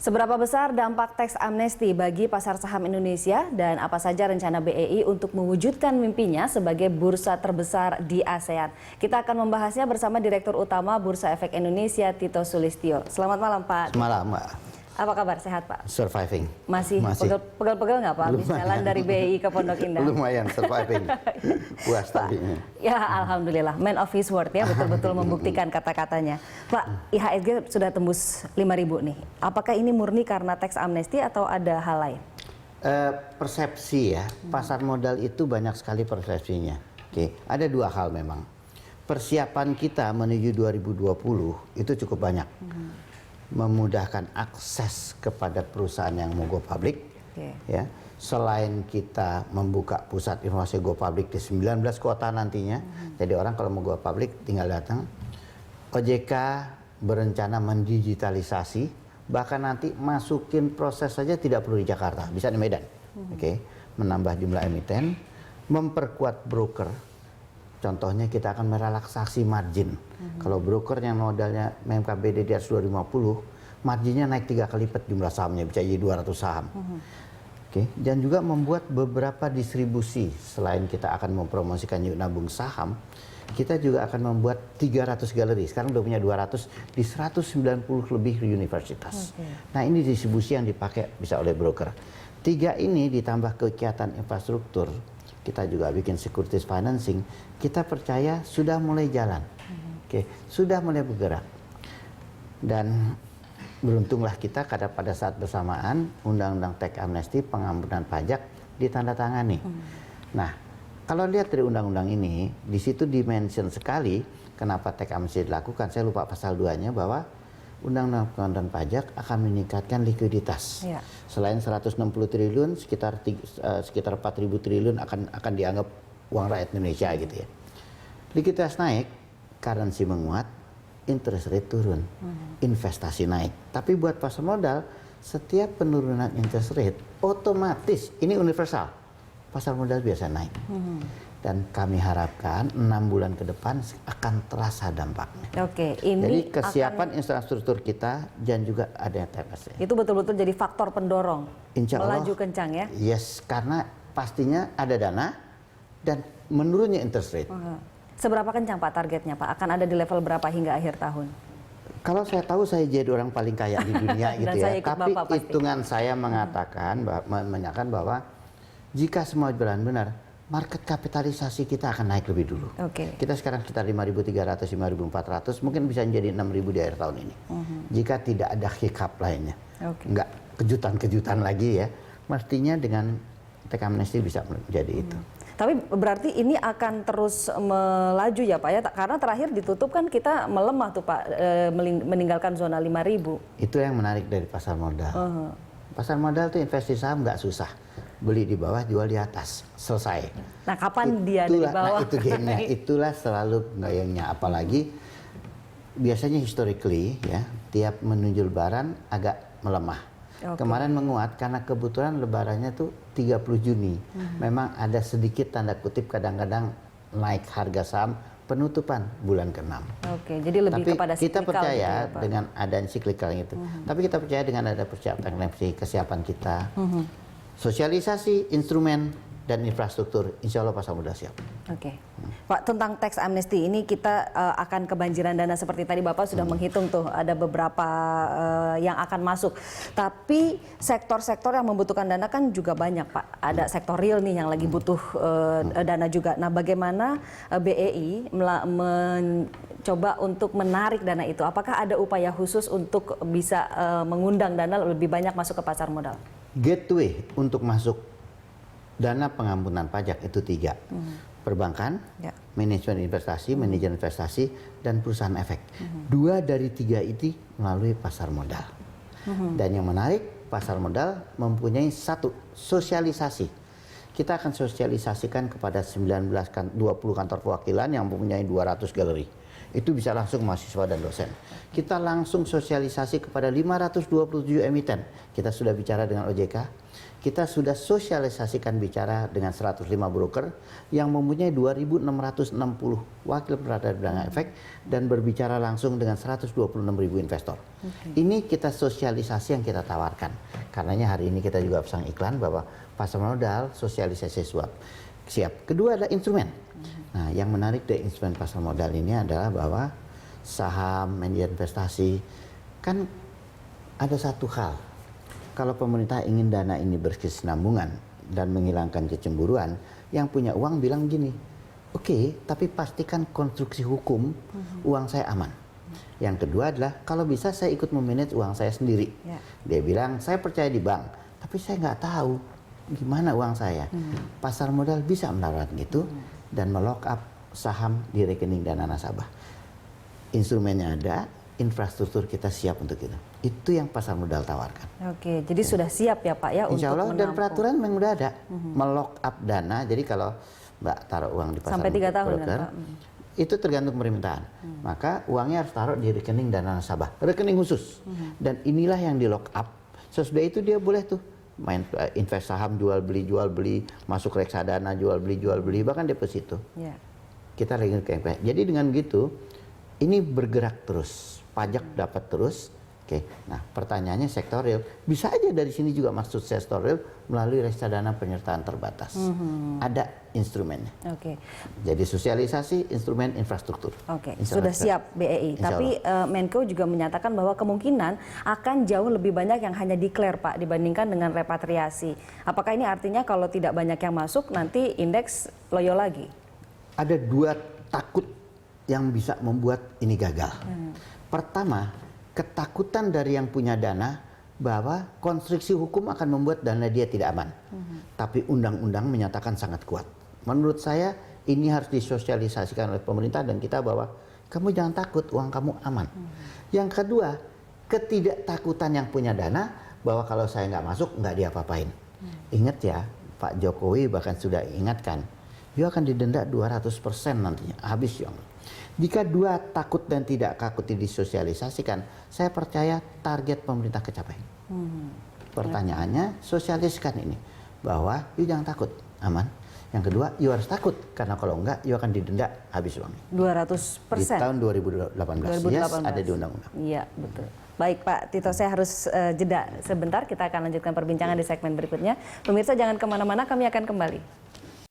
Seberapa besar dampak teks amnesti bagi pasar saham Indonesia dan apa saja rencana BEI untuk mewujudkan mimpinya sebagai bursa terbesar di ASEAN? Kita akan membahasnya bersama Direktur Utama Bursa Efek Indonesia, Tito Sulistyo. Selamat malam, Pak. Selamat malam, Mbak. Apa kabar? Sehat, Pak? Surviving. Masih pegel-pegel nggak, Pak? Habis jalan dari BEI ke Pondok Indah. Lumayan, surviving. Puas tadi. Ya, alhamdulillah. Man of his word ya, betul-betul membuktikan kata-katanya. Pak, IHSG sudah tembus 5.000 nih. Apakah ini murni karena teks amnesti atau ada hal lain? Persepsi ya, pasar modal itu banyak sekali persepsinya. Oke, ada dua hal memang. Persiapan kita menuju 2020 itu cukup banyak. Memudahkan akses kepada perusahaan yang mau go public, ya. Selain kita membuka pusat informasi go public di 19 kota nantinya, jadi orang kalau mau go public tinggal datang. OJK berencana mendigitalisasi, bahkan nanti masukin proses saja tidak perlu di Jakarta, bisa di Medan. Menambah jumlah emiten, memperkuat broker. Contohnya kita akan merelaksasi margin. Kalau broker yang modalnya MKBD di atas 250, marginnya naik 3 kali lipat jumlah sahamnya, bisa jadi 200 saham. Dan juga membuat beberapa distribusi. Selain kita akan mempromosikan yuk nabung saham, kita juga akan membuat 300 galeri. Sekarang udah punya 200 di 190 lebih universitas. Nah, ini distribusi yang dipakai bisa oleh broker. 3 ini ditambah kegiatan infrastruktur, kita juga bikin securities financing, kita percaya sudah mulai jalan. Sudah mulai bergerak. Dan beruntunglah kita karena pada saat bersamaan Undang-Undang Teks Amnesti pengampunan pajak ditandatangani. Nah, kalau lihat dari undang-undang ini, di situ dimention sekali kenapa teks amnesti dilakukan. Saya lupa pasal 2-nya bahwa Undang-Undang pengampunan pajak akan meningkatkan likuiditas. Selain 160 triliun, sekitar 4.000 triliun akan dianggap uang rakyat Indonesia gitu ya. Likuiditas naik, currency menguat, interest rate turun, investasi naik. Tapi buat pasar modal, setiap penurunan interest rate otomatis, ini universal, pasar modal biasa naik. Dan kami harapkan 6 bulan ke depan akan terasa dampaknya. Jadi kesiapan infrastruktur kita dan juga adanya TPS. Itu betul-betul jadi faktor pendorong, Insya Allah, melaju kencang ya? Yes, karena pastinya ada dana dan menurunnya interest rate. Seberapa kencang Pak targetnya Pak? Akan ada di level berapa hingga akhir tahun? Kalau saya tahu saya jadi orang paling kaya di dunia gitu ya. Tapi hitungan saya mengatakan bahwa jika semua jalan benar, market kapitalisasi kita akan naik lebih dulu. Kita sekarang sekitar 5.300, 5.400, mungkin bisa menjadi 6.000 di akhir tahun ini. Jika tidak ada hiccup lainnya. Enggak kejutan-kejutan lagi ya. Mestinya dengan teks amnesti bisa menjadi itu. Tapi berarti ini akan terus melaju ya Pak ya? Karena terakhir ditutup kan kita melemah tuh Pak, meninggalkan zona 5.000. Itu yang menarik dari pasar modal. Pasar modal tuh investasi saham nggak susah. Beli di bawah, jual di atas. Selesai. Nah, kapan dia di bawah? Nah, itu gamenya. Itulah selalu gayanya. Apalagi biasanya historically ya, tiap menuju lebaran agak melemah. Kemarin menguat karena kebetulan lebarannya tuh 30 Juni. Memang ada sedikit tanda kutip kadang-kadang naik harga saham penutupan bulan ke-6. Jadi lebih kepada kita percaya gitu ya, dengan adanya cyclical itu. Tapi kita percaya dengan ada kesiapan kita, sosialisasi, instrumen, dan infrastruktur, insya Allah pasar modal siap. Pak, tentang teks amnesti ini kita akan kebanjiran dana seperti tadi Bapak sudah menghitung tuh ada beberapa yang akan masuk. Tapi sektor-sektor yang membutuhkan dana kan juga banyak Pak. Ada sektor real nih yang lagi butuh dana juga. Nah, bagaimana BEI mencoba untuk menarik dana itu? Apakah ada upaya khusus untuk bisa mengundang dana lebih banyak masuk ke pasar modal? Gateway untuk masuk dana pengampunan pajak itu 3. Perbankan, manajemen investasi, dan perusahaan efek. 2 dari 3 itu melalui pasar modal. Dan yang menarik, pasar modal mempunyai 1 sosialisasi. Kita akan sosialisasikan kepada 20 kantor perwakilan yang mempunyai 200 galeri. Itu bisa langsung mahasiswa dan dosen. Kita langsung sosialisasi kepada 527 emiten. Kita sudah bicara dengan OJK. Kita sudah sosialisasikan bicara dengan 105 broker yang mempunyai 2.660 wakil perdagangan efek dan berbicara langsung dengan 126.000 investor. Ini kita sosialisasi yang kita tawarkan. Karenanya hari ini kita juga pasang iklan bahwa pasar modal sosialisasi swap. Siap. Kedua adalah instrumen. Nah, yang menarik dari instrumen pasar modal ini adalah bahwa saham, media investasi, kan ada satu hal. Kalau pemerintah ingin dana ini berkesinambungan dan menghilangkan kecemburuan, yang punya uang bilang gini, oke, tapi pastikan konstruksi hukum uang saya aman. Yang kedua adalah kalau bisa saya ikut memanage uang saya sendiri. Dia bilang saya percaya di bank, tapi saya nggak tahu gimana uang saya. Pasar modal bisa menawarkan gitu dan melock up saham di rekening dana nasabah. Instrumennya ada, infrastruktur kita siap untuk itu. Itu yang pasar modal tawarkan. Oke, jadi sudah siap ya Pak ya Insya Allah, untuk dan menampung. peraturan memang udah ada. Melock up dana, jadi kalau Mbak taruh uang di pasar Sampai 3 tahun broker, kan, Pak? itu tergantung permintaan. Maka uangnya harus taruh di rekening dana nasabah, rekening khusus. Dan inilah yang di lock up. Sesudah itu dia boleh tuh main invest saham, jual beli, masuk reksadana, jual beli, bahkan deposito. Ya. Kita rekening ke invest. Jadi dengan gitu, ini bergerak terus, pajak dapat terus. Oke, nah pertanyaannya sektor real, bisa aja dari sini juga masuk sektor real melalui reksadana penyertaan terbatas. Ada instrumennya. Oke. Jadi sosialisasi instrumen infrastruktur. Oke, Insya sudah Allah siap BEI. Insya Tapi Menko juga menyatakan bahwa kemungkinan akan jauh lebih banyak yang hanya declare Pak dibandingkan dengan repatriasi. Apakah ini artinya kalau tidak banyak yang masuk nanti indeks loyo lagi? Ada dua takut yang bisa membuat ini gagal. Pertama, ketakutan dari yang punya dana bahwa konstruksi hukum akan membuat dana dia tidak aman. Tapi undang-undang menyatakan sangat kuat. Menurut saya ini harus disosialisasikan oleh pemerintah dan kita bahwa kamu jangan takut, uang kamu aman. Yang kedua, ketidaktakutan yang punya dana bahwa kalau saya nggak masuk nggak diapa-apain. Ingat ya, Pak Jokowi bahkan sudah ingatkan, dia akan didenda 200% nantinya, habis yang. Jika dua takut dan tidak takut disosialisasikan, saya percaya target pemerintah kecapai. Pertanyaannya, sosialisasikan ini. Bahwa, you jangan takut, aman. Yang kedua, you harus takut. Karena kalau enggak, you akan didenda habis uangnya. 200%? Di tahun 2018. Yes, ada di undang-undang. Iya, betul. Baik Pak Tito, saya harus jeda sebentar. Kita akan lanjutkan perbincangan di segmen berikutnya. Pemirsa jangan kemana-mana, kami akan kembali.